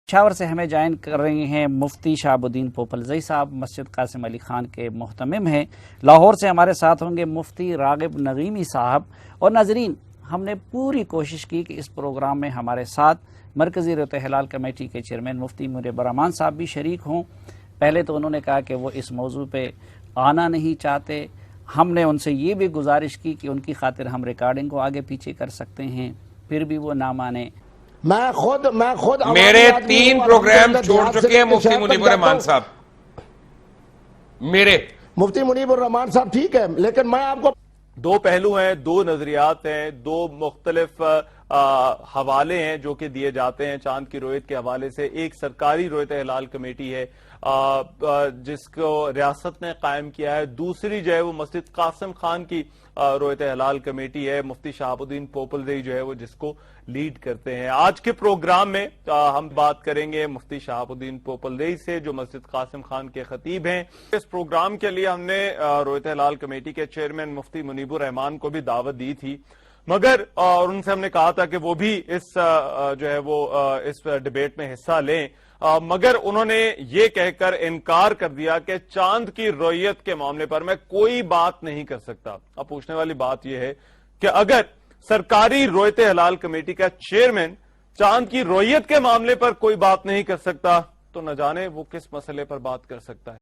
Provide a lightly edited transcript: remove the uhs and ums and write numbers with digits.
پشاور سے ہمیں جوائن کر رہے ہیں مفتی شہاب الدین پوپلزئی صاحب، مسجد قاسم علی خان کے محتمم ہیں۔ لاہور سے ہمارے ساتھ ہوں گے مفتی راغب نغیمی صاحب۔ اور ناظرین، ہم نے پوری کوشش کی کہ اس پروگرام میں ہمارے ساتھ مرکزی رویت ہلال کمیٹی کے چیئرمین مفتی منیب الرحمان صاحب بھی شریک ہوں۔ پہلے تو انہوں نے کہا کہ وہ اس موضوع پہ آنا نہیں چاہتے۔ ہم نے ان سے یہ بھی گزارش کی کہ ان کی خاطر ہم ریکارڈنگ کو آگے پیچھے کر سکتے ہیں، پھر بھی وہ نہ مانے۔ میں خود میرے 3 پروگرام چھوڑ چکے ہیں مفتی منیب الرحمان صاحب۔ میرے مفتی منیب الرحمان صاحب ٹھیک ہے، لیکن میں آپ کو 2 پہلو ہیں، 2 نظریات ہیں، 2 مختلف حوالے ہیں جو کہ دیے جاتے ہیں چاند کی رویت کے حوالے سے۔ ایک سرکاری رویت ہلال کمیٹی ہے جس کو ریاست نے قائم کیا ہے، دوسری جو ہے وہ مسجد قاسم خان کی رویت ہلال کمیٹی ہے، مفتی شہاب الدین پوپلزئی جو ہے وہ جس کو لیڈ کرتے ہیں۔ آج کے پروگرام میں ہم بات کریں گے مفتی شہاب الدین پوپلزئی سے جو مسجد قاسم خان کے خطیب ہیں۔ اس پروگرام کے لیے ہم نے رویت ہلال کمیٹی کے چیئرمین مفتی منیب الرحمان کو بھی دعوت دی تھی، مگر اور ان سے ہم نے کہا تھا کہ وہ بھی اس جو ہے وہ اس ڈیبیٹ میں حصہ لیں، مگر انہوں نے یہ کہہ کر انکار کر دیا کہ چاند کی رویت کے معاملے پر میں کوئی بات نہیں کر سکتا۔ اب پوچھنے والی بات یہ ہے کہ اگر سرکاری رویت ہلال کمیٹی کا چیئرمین چاند کی رویت کے معاملے پر کوئی بات نہیں کر سکتا تو نہ جانے وہ کس مسئلے پر بات کر سکتا ہے۔